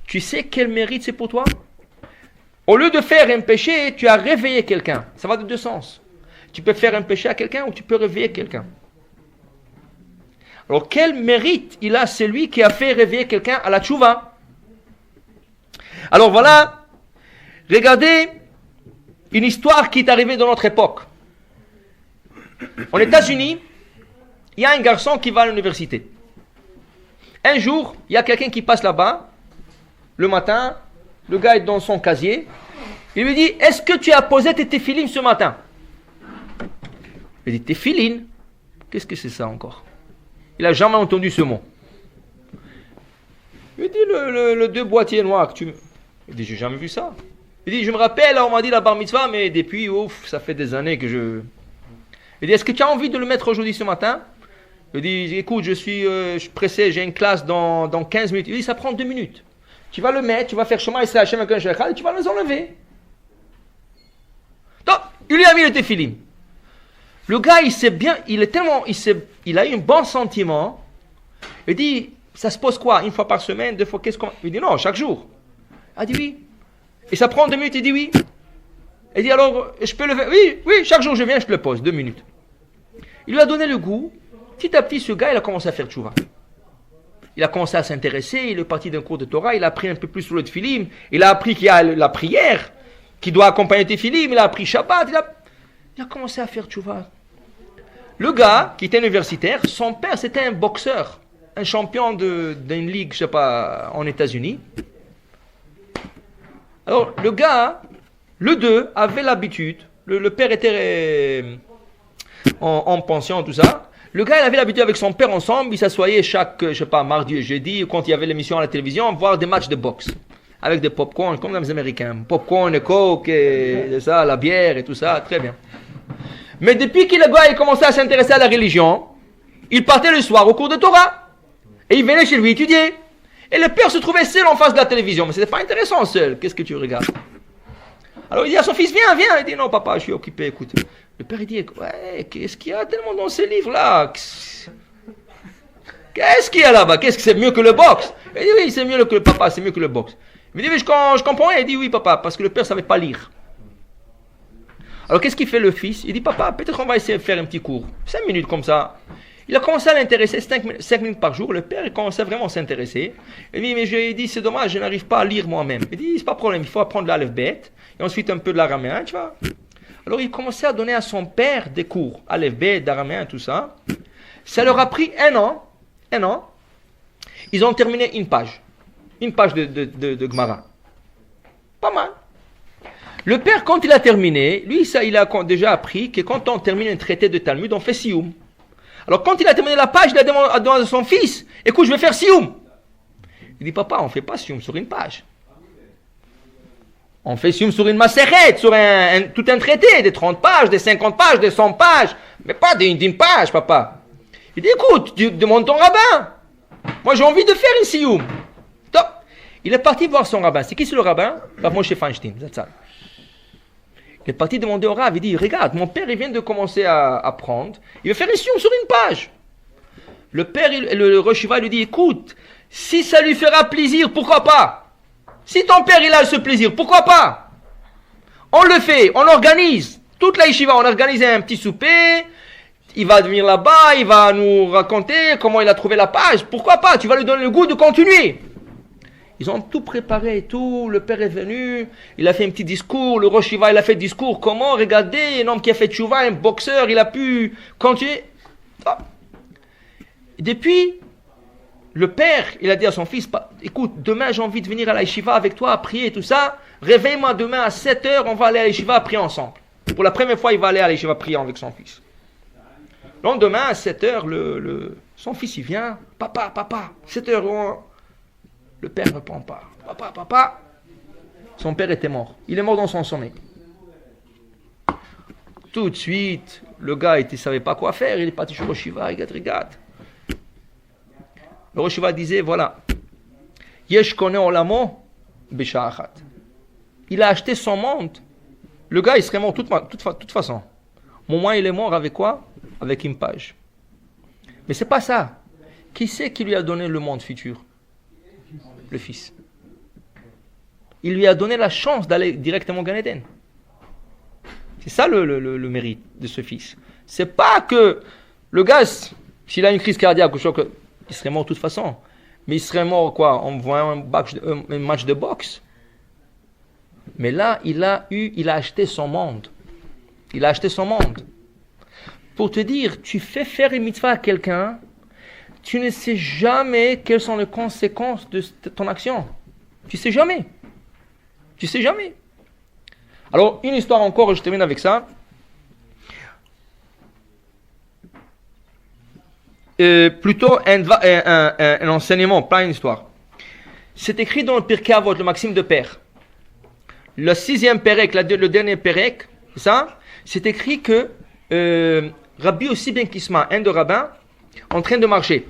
Tu sais quel mérite c'est pour toi? Au lieu de faire un péché, tu as réveillé quelqu'un. Ça va de deux sens. Tu peux faire un péché à quelqu'un ou tu peux réveiller quelqu'un. Alors, quel mérite il a celui qui a fait réveiller quelqu'un à la tchouva? Alors voilà. Regardez une histoire qui est arrivée dans notre époque. En États-Unis, il y a un garçon qui va à l'université. Un jour, il y a quelqu'un qui passe là-bas, le matin, le gars est dans son casier, il lui dit, est-ce que tu as posé tes téphilines ce matin? Il dit, téphilines? Qu'est-ce que c'est ça encore? Il n'a jamais entendu ce mot. Il dit, le 2 boîtiers noirs, il dit, j'ai jamais vu ça. Il dit, je me rappelle, on m'a dit la bar mitzvah, mais depuis, ça fait des années que je... Il dit, est-ce que tu as envie de le mettre aujourd'hui ce matin? Il dit, écoute, je suis pressé, j'ai une classe dans 15 minutes. Il dit, ça prend 2 minutes. Tu vas le mettre, tu vas faire chemin Israël, Hashem avec un shachal, et tu vas les enlever. Donc, il lui a mis le téphilin. Le gars, il sait bien, il a eu un bon sentiment. Il dit, ça se pose quoi? Une fois par semaine, 2 fois, qu'est-ce qu'on... Il dit, non, chaque jour. Il dit, oui. Et ça prend 2 minutes, il dit oui. Il dit alors, je peux le faire? Oui, chaque jour je viens, je te le pose, 2 minutes. Il lui a donné le goût. Petit à petit, ce gars, il a commencé à faire tchouva. Il a commencé à s'intéresser, il est parti d'un cours de Torah, il a appris un peu plus sur le tfilim, il a appris qu'il y a la prière qui doit accompagner le tfilim, il a appris Shabbat, il a commencé à faire tchouva. Le gars, qui était universitaire, son père, c'était un boxeur, un champion d'une ligue, je sais pas, en États-Unis. Alors, le gars, le 2, avait l'habitude, le père était en pension, tout ça. Le gars, il avait l'habitude avec son père ensemble, ils s'assoyaient chaque, je sais pas, mardi et jeudi, quand il y avait l'émission à la télévision, voir des matchs de boxe. Avec des pop-corn, comme les Américains. Pop-corn, et coke, et ça, la bière et tout ça, très bien. Mais depuis que le gars il commençait à s'intéresser à la religion, il partait le soir au cours de Torah. Et il venait chez lui étudier. Et le père se trouvait seul en face de la télévision. Mais ce n'était pas intéressant seul. Qu'est-ce que tu regardes? Alors il dit à son fils, viens. Il dit, non papa, je suis occupé, écoute. Le père il dit, ouais, qu'est-ce qu'il y a tellement dans ces livres-là? Qu'est-ce qu'il y a là-bas? Qu'est-ce que c'est mieux que le boxe? Il dit, oui, c'est mieux que le papa, c'est mieux que le boxe. Il me dit, mais je comprends rien. Il dit, oui papa, parce que le père ne savait pas lire. Alors qu'est-ce qu'il fait le fils? Il dit, papa, peut-être on va essayer de faire un petit cours. 5 minutes comme ça. Il a commencé à l'intéresser 5 minutes par jour. Le père, il commençait vraiment à s'intéresser. Il dit, mais j'ai dit, c'est dommage, je n'arrive pas à lire moi-même. Il dit, c'est pas de problème, il faut apprendre l'alphabet bête. Et ensuite un peu de l'araméen, tu vois. Alors il commençait à donner à son père des cours. Alphabet, d'araméen, tout ça. Ça leur a pris un an. Ils ont terminé une page. Une page de Gemara. Pas mal. Le père, quand il a terminé, lui, ça, il a déjà appris que quand on termine un traité de Talmud, on fait Sioum. Alors, quand il a terminé la page, il a demandé à son fils, écoute, je vais faire Sioum. Il dit, papa, on ne fait pas Sioum sur une page. On fait Sioum sur une macérette, sur tout un traité, des 30 pages, des 50 pages, des 100 pages, mais pas d'une page, papa. Il dit, écoute, demande ton rabbin. Moi, j'ai envie de faire une Sioum. Top. Il est parti voir son rabbin. C'est qui c'est le rabbin? Moshe Feinstein, c'est ça. Il est parti demander au Rav, il dit, regarde, mon père il vient de commencer à apprendre, il veut faire une sioum sur une page. Le père, le Rosh Yeshiva lui dit, écoute, si ça lui fera plaisir, pourquoi pas? Si ton père il a ce plaisir, pourquoi pas? On le fait, on organise. Toute la yeshiva, on organise un petit souper, il va venir là-bas, il va nous raconter comment il a trouvé la page, pourquoi pas? Tu vas lui donner le goût de continuer. Ils ont tout préparé et tout, le père est venu, il a fait un petit discours, le Rosh Yeshiva il a fait le discours, comment, regardez, un homme qui a fait tchouva, un boxeur, il a pu continuer. Et depuis, le père, il a dit à son fils, écoute, demain j'ai envie de venir à la yeshiva avec toi, à prier et tout ça, réveille-moi demain à 7h, on va aller à la yeshiva à prier ensemble. Pour la première fois, il va aller à la yeshiva prier avec son fils. Le lendemain, à 7h, son fils il vient, papa, 7h, le père ne répond pas. Papa. Son père était mort. Il est mort dans son sommeil. Tout de suite, le gars, il ne savait pas quoi faire. Il est parti chez Rosh Yeshiva, regarde. Le Rosh Yeshiva disait, voilà. Yesh kone olamo b'sha'achat. Il a acheté son monde. Le gars, il serait mort de toute façon. Au moins, il est mort avec quoi? Avec une page. Mais c'est pas ça. Qui c'est qui lui a donné le monde futur? Le fils. Il lui a donné la chance d'aller directement au Gan Eden. C'est ça le mérite de ce fils. C'est pas que le gars, s'il a une crise cardiaque ou choc, il serait mort de toute façon. Mais il serait mort quoi? En voyant un match de boxe. Mais là, il a acheté son monde. Il a acheté son monde. Pour te dire, tu fais faire une mitzvah à quelqu'un, tu ne sais jamais quelles sont les conséquences de ton action. Tu sais jamais. Alors, une histoire encore, je termine avec ça. Plutôt un enseignement, pas une histoire. C'est écrit dans le Pirkei Avot, le Maxime de Père. Le 6e Pérec, le dernier Pérec, c'est écrit que Rabbi Yossi ben Kisma, un de rabbins, en train de marcher.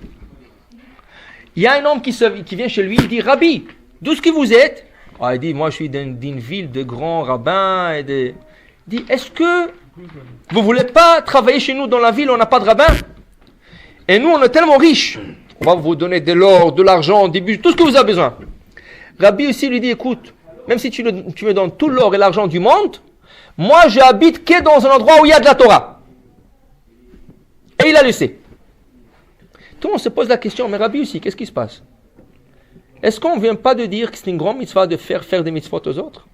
Il y a un homme qui vient chez lui, il dit, Rabbi, d'où est-ce que vous êtes? Il dit, moi je suis d'une ville de grands rabbins. Il dit, est-ce que vous ne voulez pas travailler chez nous dans la ville, on n'a pas de rabbin? Et nous on est tellement riches, on va vous donner de l'or, de l'argent, des bijoux, tout ce que vous avez besoin. Rabbi aussi lui dit, écoute, même si tu me donnes tout l'or et l'argent du monde, moi j'habite que dans un endroit où il y a de la Torah. Et il a laissé. Tout le monde se pose la question, mais Rabbi aussi, qu'est-ce qui se passe? Est-ce qu'on ne vient pas de dire que c'est une grande mitzvah de faire des mitzvot aux autres?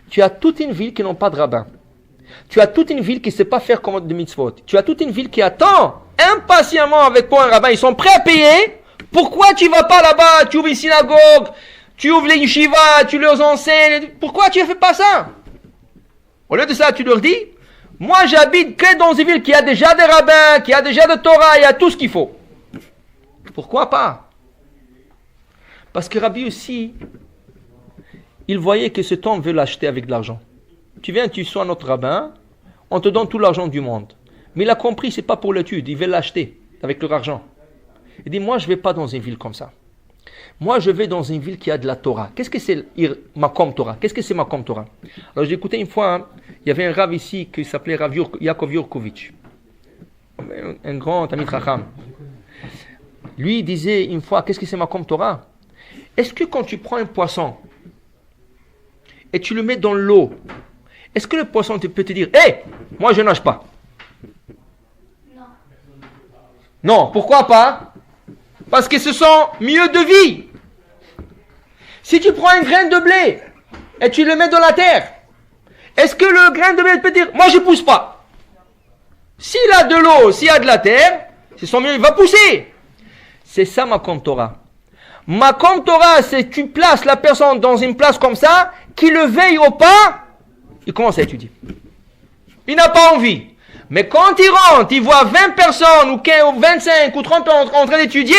Tu as toute une ville qui n'a pas de rabbin. Tu as toute une ville qui ne sait pas faire comme de mitzvot. Tu as toute une ville qui attend impatiemment avec toi un rabbin. Ils sont prêts à payer. Pourquoi tu ne vas pas là-bas? Tu ouvres une synagogue, tu ouvres les yeshivas, tu leur enseignes. Pourquoi tu ne fais pas ça? Au lieu de ça, tu leur dis, moi j'habite que dans une ville qui a déjà des rabbins, qui a déjà de Torah, il y a tout ce qu'il faut. Pourquoi pas? Parce que Rabbi aussi, il voyait que cet homme veut l'acheter avec de l'argent. Tu viens, tu sois notre rabbin, on te donne tout l'argent du monde. Mais il a compris, c'est pas pour l'étude, il veut l'acheter avec leur argent. Il dit, moi je ne vais pas dans une ville comme ça. Moi je vais dans une ville qui a de la Torah. Qu'est-ce que c'est Makom Torah? Qu'est-ce que c'est Makom Torah? Alors j'ai écouté une fois, il y avait un rav ici qui s'appelait Rav Yaakov Yurkovitch. Un grand Tamid Chacham. Lui il disait une fois, qu'est-ce que c'est Makom Torah? Est-ce que quand tu prends un poisson et tu le mets dans l'eau, est-ce que le poisson peut te dire, hé, moi je nage pas? Non, pourquoi pas? Parce que ce sont milieux de vie. Si tu prends un grain de blé et tu le mets dans la terre, est-ce que le grain de blé peut dire, moi je pousse pas? S'il a de l'eau, s'il a de la terre, c'est son milieu, il va pousser. C'est ça ma Torah. Makom Torah, c'est tu places la personne dans une place comme ça, qu'il le veille ou pas, il commence à étudier. Il n'a pas envie. Mais quand il rentre, il voit 20 personnes, ou 15, ou 25, ou 30 en train d'étudier.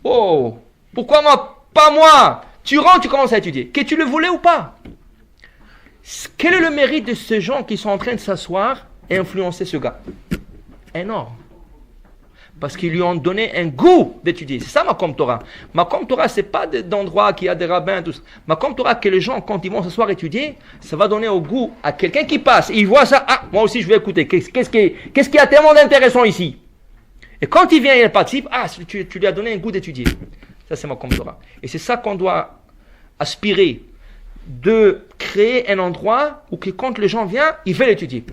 Oh, pourquoi moi, pas moi? Tu rentres, tu commences à étudier. Que tu le voulais ou pas? Quel est le mérite de ces gens qui sont en train de s'asseoir et influencer ce gars? Énorme. Parce qu'ils lui ont donné un goût d'étudier. C'est ça Makom Torah. Makom Torah, ce n'est pas d'endroit qui a des rabbins, tout ça. Makom Torah, que les gens, quand ils vont s'asseoir étudier, ça va donner au goût à quelqu'un qui passe. Il voit ça, ah, moi aussi je vais écouter. Qu'est-ce qui a tellement d'intéressant ici? Et quand il vient et il participe, ah, tu lui as donné un goût d'étudier. Ça, c'est Makom Torah. Et c'est ça qu'on doit aspirer, de créer un endroit où que quand les gens viennent, ils veulent étudier.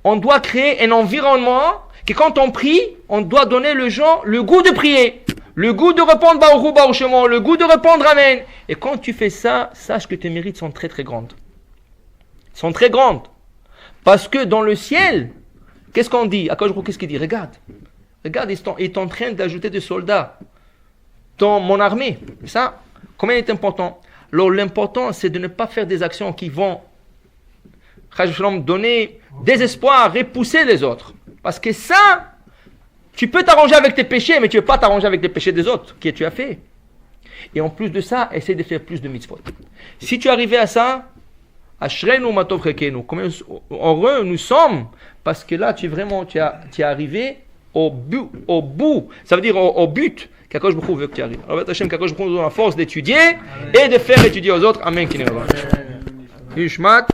On doit créer un environnement que quand on prie, on doit donner aux gens le goût de prier, le goût de répondre Baruch Baruch Shemo, le goût de répondre Amen. Et quand tu fais ça, sache que tes mérites sont très très grandes. Ils sont très grandes. Parce que dans le ciel, qu'est-ce qu'on dit? Qu'est-ce qu'il dit? Regarde, il est en train d'ajouter des soldats dans mon armée. Ça, combien est important? Alors l'important, c'est de ne pas faire des actions qui vont donner désespoir, repousser les autres. Parce que ça, tu peux t'arranger avec tes péchés, mais tu ne peux pas t'arranger avec les péchés des autres que tu as fait. Et en plus de ça, essaie de faire plus de mitzvot. Si tu es arrivé à ça, Ashreinu matov chekenu, combien heureux nous sommes, parce que là, tu es arrivé au bout. Ça veut dire au but. Qu'Akadosh Baruch Hu veut que tu arrives. Alors, Hachem, qu'Akadosh Baruch Hu donne la force d'étudier et de faire étudier aux autres. Amen. Ishmat.